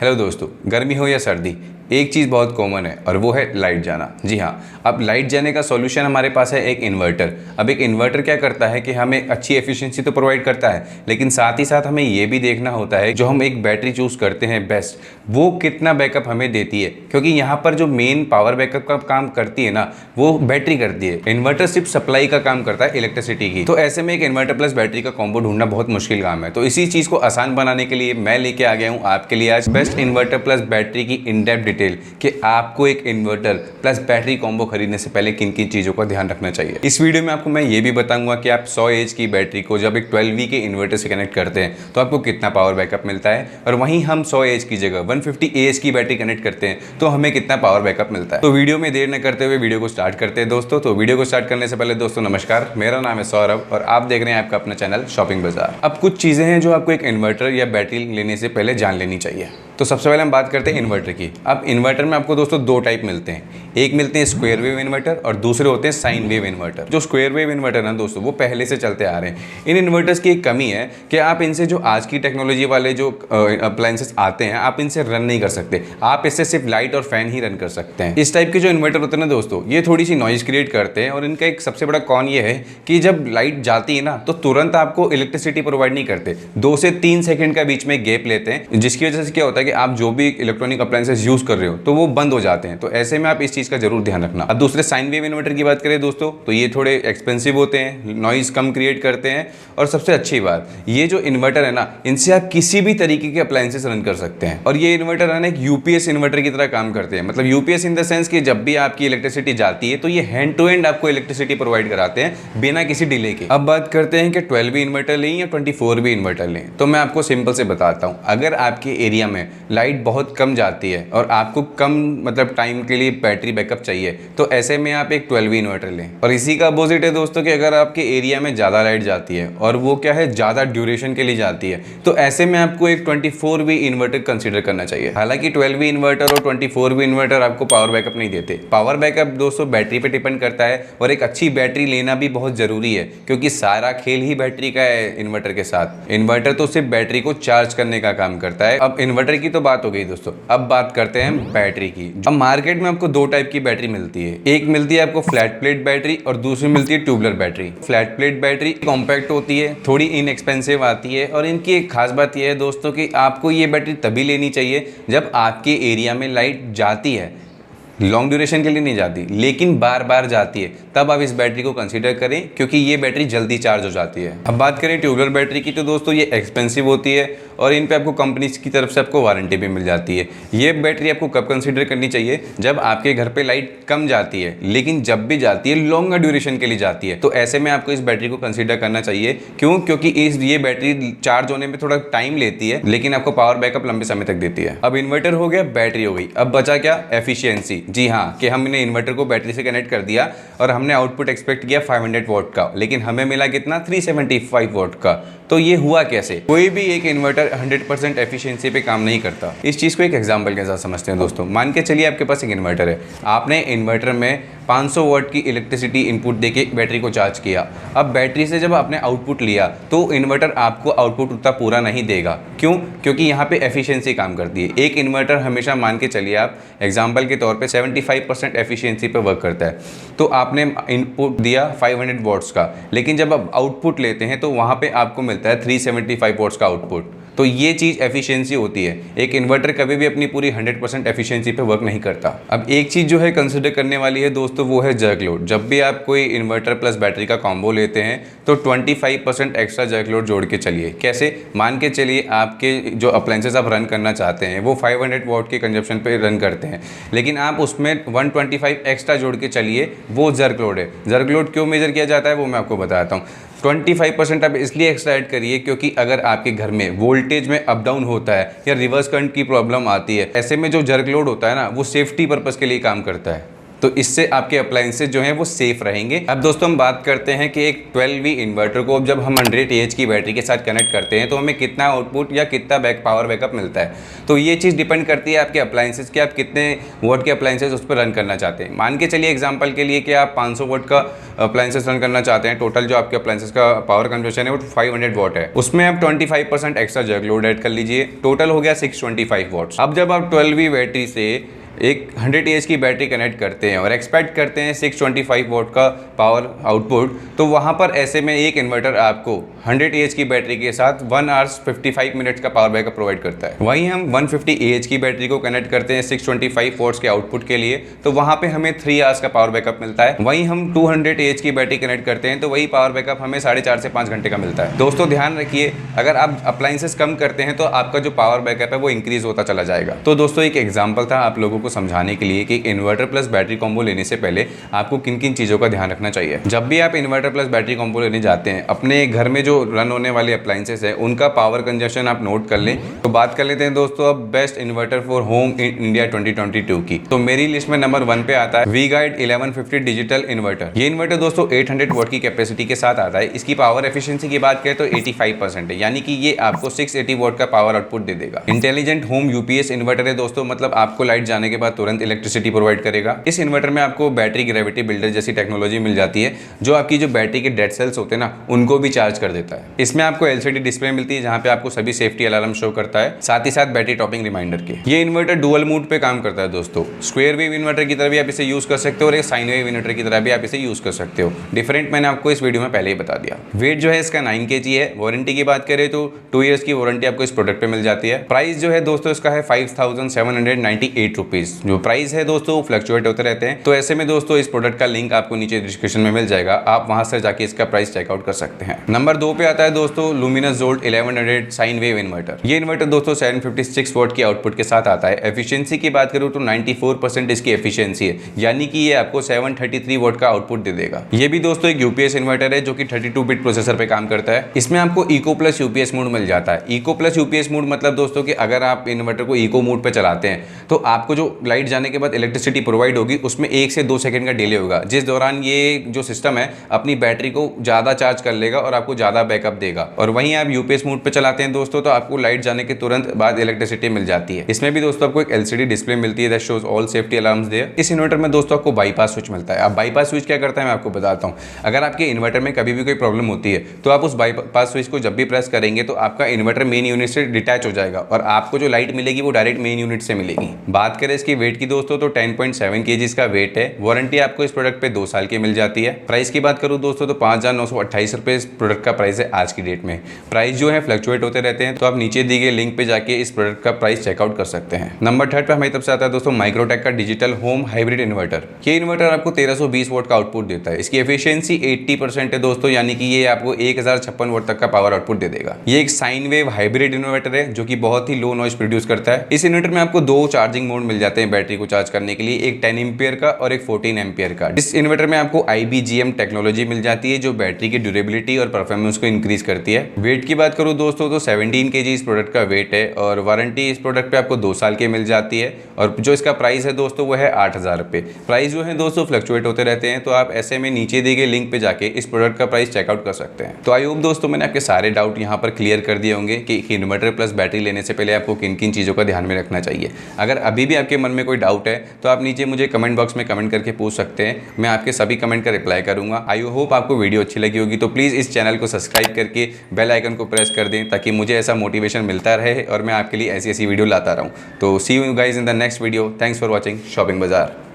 Hello दोस्तों, गर्मी हो या सर्दी, एक चीज़ बहुत कॉमन है और वो है लाइट जाना। जी हाँ, अब लाइट जाने का सॉल्यूशन हमारे पास है एक इन्वर्टर। अब एक इन्वर्टर क्या करता है कि हमें अच्छी एफिशिएंसी तो प्रोवाइड करता है, लेकिन साथ ही साथ हमें ये भी देखना होता है जो हम एक बैटरी चूज़ करते हैं बेस्ट, वो कितना बैकअप हमें देती है। क्योंकि यहाँ पर जो मेन पावर बैकअप का काम करती है ना, वो बैटरी करती है। इन्वर्टर सिर्फ सप्लाई का काम करता है इलेक्ट्रिसिटी की। तो ऐसे में एक इन्वर्टर प्लस बैटरी का कॉम्बो ढूंढना बहुत मुश्किल काम है। तो इसी चीज़ को आसान बनाने के लिए मैं लेके आ गया हूँ आपके लिए आज बेस्ट इन्वर्टर प्लस बैटरी की इन डेप्थ डिटेल कि आपको एक इन्वर्टर प्लस बैटरी कॉम्बो खरीदने से पहले किन किन चीज़ों का ध्यान रखना चाहिए। इस वीडियो में आपको मैं ये भी बताऊंगा कि आप 100 एच की बैटरी को जब एक 12V के इन्वर्टर से कनेक्ट करते हैं तो आपको कितना पावर बैकअप मिलता है, और वहीं हम 100 एच की जगह 150 AH की बैटरी कनेक्ट करते हैं तो हमें कितना पावर बैकअप मिलता है। तो वीडियो में देर न करते हुए वीडियो को स्टार्ट करते हैं दोस्तों। तो वीडियो को स्टार्ट करने से पहले दोस्तों नमस्कार, मेरा नाम है सौरभ और आप देख रहे हैं आपका अपना चैनल शॉपिंग बाजार। अब कुछ चीज़ें हैं जो आपको एक इन्वर्टर या बैटरी लेने से पहले जान लेनी चाहिए। तो सबसे पहले हम बात करते हैं इन्वर्टर की। अब इन्वर्टर में आपको दोस्तों दो टाइप मिलते हैं, एक मिलते हैं स्क्वायर वेव इन्वर्टर और दूसरे होते हैं साइन वेव इन्वर्टर। जो स्क्वायर वेव इन्वर्टर है दोस्तों वो पहले से चलते आ रहे हैं। इन इन्वर्टर्स की एक कमी है कि आप इनसे जो आज की टेक्नोलॉजी वाले जो अप्लायंसेस आते हैं आप इनसे रन नहीं कर सकते, आप इससे सिर्फ लाइट और फैन ही रन कर सकते हैं। इस टाइप के जो इन्वर्टर होते हैं ना दोस्तों, ये थोड़ी सी नॉइज क्रिएट करते हैं और इनका एक सबसे बड़ा कॉन ये है कि जब लाइट जाती है ना तो तुरंत आपको इलेक्ट्रिसिटी प्रोवाइड नहीं करते, 2 से 3 सेकंड का बीच में गैप लेते हैं, जिसकी वजह से क्या होता है कि आप जो भी इलेक्ट्रॉनिक अप्लायंसेस यूज कर रहे हो तो वो बंद हो जाते हैं। तो ऐसे में आप इस चीज का जरूर ध्यान रखना। अब दूसरे साइन वेव इन्वर्टर की बात करें दोस्तों तो ये थोड़े एक्सपेंसिव होते हैं, नॉइज कम क्रिएट करते हैं, और सबसे अच्छी बात ये जो इन्वर्टर है ना, इनसे आप किसी भी तरीके के अप्लायंसेस रन कर सकते हैं। और ये इन्वर्टर है ना एक यूपीएस इन्वर्टर की तरह काम करते हैं। मतलब यूपीएस इन द सेंस कि जब भी आपकी इलेक्ट्रिसिटी जाती है तो ये हैंड टू हैंड आपको इलेक्ट्रिसिटी प्रोवाइड कराते हैं बिना किसी डिले के। अब बात करते हैं कि 12V इन्वर्टर लें या 24V इन्वर्टर लें। तो मैं आपको सिंपल से बताता हूँ, अगर आपके एरिया में लाइट बहुत कम जाती है और आपको कम मतलब टाइम के लिए बैटरी बैकअप चाहिए तो ऐसे में आप एक 12V इन्वर्टर लें। और इसी का अपोजिट है दोस्तों कि अगर आपके एरिया में ज़्यादा लाइट जाती है और वो क्या है ज़्यादा ड्यूरेशन के लिए जाती है तो ऐसे में आपको एक 24V इन्वर्टर कंसीडर करना चाहिए। हालांकि 12V इन्वर्टर और 24V इन्वर्टर आपको पावर बैकअप नहीं देते। पावर बैकअप दोस्तों बैटरी पे डिपेंड करता है और एक अच्छी बैटरी लेना भी बहुत ज़रूरी है क्योंकि सारा खेल ही बैटरी का है इन्वर्टर के साथ। इन्वर्टर तो सिर्फ बैटरी को चार्ज करने का काम करता है। अब इन्वर्टर की तो बात हो गई दोस्तों, अब बात करते हैं बैटरी की। अब मार्केट में आपको दो टाइप की बैटरी मिलती है, एक मिलती है आपको फ्लैट प्लेट बैटरी और दूसरी मिलती है tubular battery. Flat plate battery compact होती है, थोड़ी इनएक्सपेंसिव आती है, और इनकी एक खास बात यह है दोस्तों कि आपको ये बैटरी तभी लेनी चाहिए जब आपके एरिया में लाइट जाती है, लॉन्ग ड्यूरेशन के लिए नहीं जाती लेकिन बार बार जाती है, तब आप इस बैटरी को कंसीडर करें क्योंकि ये बैटरी जल्दी चार्ज हो जाती है। अब बात करें ट्यूबलर बैटरी की तो दोस्तों ये एक्सपेंसिव होती है और इन पे आपको कंपनी की तरफ से आपको वारंटी भी मिल जाती है। ये बैटरी आपको कब कंसीडर करनी चाहिए, जब आपके घर पे लाइट कम जाती है लेकिन जब भी जाती है लॉन्गर ड्यूरेशन के लिए जाती है, तो ऐसे में आपको इस बैटरी को कंसीडर करना चाहिए। क्यों? क्योंकि ये बैटरी चार्ज होने में थोड़ा टाइम लेती है लेकिन आपको पावर बैकअप लंबे समय तक देती है। अब इन्वर्टर हो गया, बैटरी हो गई, अब बचा क्या? एफिशिएंसी। जी हाँ, कि हमने इन्वर्टर को बैटरी से कनेक्ट कर दिया और हमने आउटपुट एक्सपेक्ट किया 500 वॉट का, लेकिन हमें मिला कितना? 375 वॉट का। तो ये हुआ कैसे? कोई भी एक इन्वर्टर 100% एफिशिएंसी पे काम नहीं करता। इस चीज़ को एक एग्जांपल के साथ समझते हैं दोस्तों। मान के चलिए आपके पास एक इन्वर्टर है, आपने इन्वर्टर में 500 वॉट की इलेक्ट्रिसिटी इनपुट देके बैटरी को चार्ज किया। अब बैटरी से जब आपने आउटपुट लिया तो इन्वर्टर आपको आउटपुट उतना पूरा नहीं देगा। क्यों? क्योंकि यहाँ पे एफिशिएंसी काम करती है। एक इन्वर्टर हमेशा मान के चलिए आप एग्जाम्पल के तौर पे 75% एफिशिएंसी पे वर्क करता है। तो आपने इनपुट दिया 500 वॉट्स का, लेकिन जब आप आउटपुट लेते हैं तो वहाँ पे आपको मिलता है 375 वॉट्स का आउटपुट। तो ये चीज़ एफिशिएंसी होती है। एक इन्वर्टर कभी भी अपनी पूरी 100% एफिशिएंसी पे वर्क नहीं करता। अब एक चीज़ जो है कंसिडर करने वाली है दोस्तों वो है जर्क लोड। जब भी आप कोई इन्वर्टर प्लस बैटरी का कॉम्बो लेते हैं तो 25% एक्स्ट्रा जर्क लोड जोड़ के चलिए। कैसे? मान के चलिए आपके जो अप्लायंसेस आप रन करना चाहते हैं वो 500 वॉट के कंजप्शन पे रन करते हैं, लेकिन आप उसमें 125 एक्स्ट्रा जोड़ के चलिए, वो जर्क लोड है। जर्क लोड क्यों मेजर किया जाता है वो मैं आपको बताता हूँ। 25% आप इसलिए एक्स्ट्रा ऐड करिए क्योंकि अगर आपके घर में वोल्टेज में अप डाउन होता है या रिवर्स करंट की प्रॉब्लम आती है, ऐसे में जो जर्क लोड होता है ना वो सेफ्टी पर्पज़ के लिए काम करता है। तो इससे आपके अप्लायंसेज जो हैं वो सेफ रहेंगे। अब दोस्तों हम बात करते हैं कि एक 12V इन्वर्टर को जब हम 100Ah की बैटरी के साथ कनेक्ट करते हैं तो हमें कितना आउटपुट या कितना पावर बैकअप मिलता है। तो ये चीज़ डिपेंड करती है आपके अप्लायंसेज कि आप कितने वोट के अप्लायंसेज उस पर रन करना चाहते हैं। मान के चलिए एग्जांपल के लिए कि आप 500 वोट का अप्लायंसेज रन करना चाहते हैं, टोटल जो आपके अप्लायंसेज का पावर कंजम्पशन है वो 500 वॉट है, उसमें आप 25% एक्स्ट्रा जग लोड ऐड कर लीजिए, टोटल हो गया 625 वॉट्स। अब जब आप 12V बैटरी से एक 100Ah की बैटरी कनेक्ट करते हैं और एक्सपेक्ट करते हैं 625 वोट का पावर आउटपुट, तो वहाँ पर ऐसे में एक इन्वर्टर आपको 100Ah की बैटरी के साथ 1 आवर्स 55 मिनट्स का पावर बैकअप प्रोवाइड करता है। वहीं हम 150Ah की बैटरी को कनेक्ट करते हैं 625 वोट्स के आउटपुट के लिए, तो वहाँ पे हमें 3 आवर्स का पावर बैकअप मिलता है। वहीं हम 200Ah की बैटरी कनेक्ट करते हैं तो वही पावर बैकअप हमें 4.5 से 5 घंटे का मिलता है। दोस्तों ध्यान रखिए, अगर आप अप्लायंसेस कम करते हैं तो आपका जो पावर बैकअप है वो इंक्रीज होता चला जाएगा। तो दोस्तों एक एग्जाम्पल था आप लोगों को समझाने के लिए कि इन्वर्टर प्लस बैटरी कॉम्बो लेने से पहले आपको किन किन चीज़ों का ध्यान रखना चाहिए। जब भी आप इन्वर्टर प्लस बैटरी कॉम्बो लेने जाते हैं, अपने घर में जो रन होने वाले अप्लायंसेस है उनका पावर कंजप्शन आप नोट कर लें। तो बात कर लेते हैं दोस्तों अब best inverter for home in India 2022 की। तो मेरी लिस्ट में नंबर 1 पे आता है वी-गाइड 1150 डिजिटल इन्वर्टर। ये इन्वर्टर दोस्तों 800 वॉट की कैपेसिटी के साथ आता है। इसकी पावर एफिशिएंसी की बात करें तो 85% है, यानी कि ये आपको 680 वॉट का पावर आउटपुट दे देगा। इंटेलिजेंट होम यूपीएस इन्वर्टर है दोस्तों, मतलब आपको लाइट जाने के बाद तुरंत इलेक्ट्रिसिटी प्रोवाइड करेगा। इस इन्वर्टर में आपको बैटरी ग्रेविटी बिल्डर जैसी टेक्नोलॉजी मिल जाती है जो आपकी जो बैटरी के डेड सेल्स होते हैं ना उनको भी चार्ज कर देता है। इसमें आपको एलसीडी डिस्प्ले मिलती है जहां पे आपको सभी सेफ्टी अलार्म शो करता है, साथ ही साथ बैटरी टॉपिंग रिमाइंडर के। ये इन्वर्टर डुअल मोड पे काम करता है दोस्तों। स्क्वायर वेव इन्वर्टर की तरह भी आप इसे यूज कर सकते हो और एक साइन वेव इन्वर्टर की तरह भी आप इसे यूज कर सकते हो। डिफरेंट मैंने आपको इस वीडियो में पहले ही बता दिया। वेट जो है इसका 9 kg है। वारंटी की बात करें तो 2 ईयर्स की वारंटी आपको इस प्रोडक्ट पे मिल जाती है। प्राइस जो है दोस्तों इसका है 5798 रुपीज। जो प्राइस है दोस्तों फ्लक्चुएट होते रहते हैं, तो ऐसे में दोस्तों इस प्रोडक्ट का लिंक आपको नीचे डिस्क्रिप्शन में मिल जाएगा, आप वहां से जाके इसका प्राइस चेकआउट कर सकते हैं। नंबर 2 पे आता है दोस्तों luminous jolt 1100 sine wave inverter. ये इन्वर्टर दोस्तों 756 वॉट की आउटपुट के साथ आता है। एफिशिएंसी की बात करूं तो 94% इसकी एफिशिएंसी है, यानी कि ये आपको 733 वॉट का आउटपुट दे देगा। ये भी दोस्तों एक यूपीएस इन्वर्टर है जो कि 32 बिट प्रोसेसर पे काम करता है। इसमें आपको इको प्लस यूपीएस मोड मिल जाता है। इको प्लस यूपीएस मोड मतलब दोस्तों कि अगर आप इन्वर्टर को इको मोड पे चलाते हैं तो आपको जो लाइट जाने के बाद इलेक्ट्रिसिटी प्रोवाइड होगी उसमें 1 से 2 सेकंड का डिले होगा, जिस दौरान ये जो सिस्टम है अपनी बैटरी को ज़्यादा चार्ज कर लेगा और आपको ज़्यादा बैकअप देगा। और वहीं आप यूपीएस मोड पे चलाते हैं दोस्तों तो आपको लाइट जाने के तुरंत बाद इलेक्ट्रिसिटी मिल जाती है। इसमें भी दोस्तों आपको एक एलसीडी डिस्प्ले मिलती है that shows all safety alarms there. इस इन्वर्टर में दोस्तों आपको बाईपास स्विच मिलता है। अब बाईपास स्विच क्या करता है मैं आपको बताता हूँ। अगर आपके इन्वर्टर में कभी भी कोई प्रॉब्लम होती है तो आप उस बाईपास स्विच को जब भी प्रेस करेंगे तो आपका इन्वर्टर मेन यूनिट से डिटैच हो जाएगा और आपको जो लाइट मिलेगी वो डायरेक्ट मेन यूनिट से मिलेगी। बात करें इसकी वेट की दोस्तों तो 10.7 kg इसका वेट है। वारंटी आपको इस प्रोडक्ट पे 2 साल की मिल जाती है। प्राइस की बात करूं दोस्तों तो 5928 रुपये इस प्रोडक्ट का प्राइस है आज की डेट में। प्राइस जो है फ्लक्चुएट होते रहते हैं, तो आप नीचे दिए गए लिंक पे जाके इस प्रोडक्ट का प्राइस चेकआउट कर सकते हैं। नंबर 3 पे हमारी तरफ से आता है दोस्तों माइक्रोटेक का डिजिटल होम हाइब्रिड इन्वर्टर। ये इन्वर्टर आपको 1320 वोट का आउटपुट देता है। इसकी एफिशिएंसी 80% है दोस्तों, यानी कि ये आपको 1056 वोट तक का पावर आउटपुट दे देगा। ये एक साइन वेव हाइब्रिड इन्वर्टर है जो कि बहुत ही लो नॉइज प्रोड्यूस करता है। इस इन्वर्टर में आपको 2 चार्जिंग मोड मिल जाते हैं बैटरी को चार्ज करने के लिए, एक 10 एम्पियर का और एक 14 एम्पियर का। इस इन्वर्टर में आपको IBGM टेक्नोलॉजी मिल जाती है जो बैटरी की ड्यूरेबिलिटी और परफॉर्मेंस को इंक्रीज करती है। वेट की बात करूं दोस्तों तो 17 kg इस प्रोडक्ट का वेट है और वारंटी इस प्रोडक्ट पे आपको 2 साल की मिल जाती है। और जो इसका प्राइस है दोस्तों वो है 8000 रुपये। प्राइस जो है दोस्तों फ्लक्चुएट होते रहते हैं, तो आप ऐसे में नीचे दिए गए लिंक पे जाके इस प्रोडक्ट का प्राइस चेकआउट कर सकते हैं। तो आई होप दोस्तों मैंने आपके सारे डाउट यहाँ पर क्लियर कर दिए होंगे कि इन्वर्टर प्लस बैटरी लेने से पहले आपको किन किन चीज़ों का ध्यान में रखना चाहिए। अगर अभी भी आपके मन में कोई डाउट है तो आप नीचे मुझे कमेंट बॉक्स में कमेंट करके पूछ सकते हैं, मैं आपके सभी कमेंट का रिप्लाई करूंगा। आई होप आपको वीडियो अच्छी लगी होगी, तो प्लीज़ इस चैनल को सब्सक्राइब करके बेल आइकन को प्रेस कर दें ताकि मुझे ऐसा मोटिवेशन मिलता रहे और मैं आपके लिए ऐसी ऐसी वीडियो लाता रहूं। तो see you guys in the next video. Thanks for watching shopping बाजार।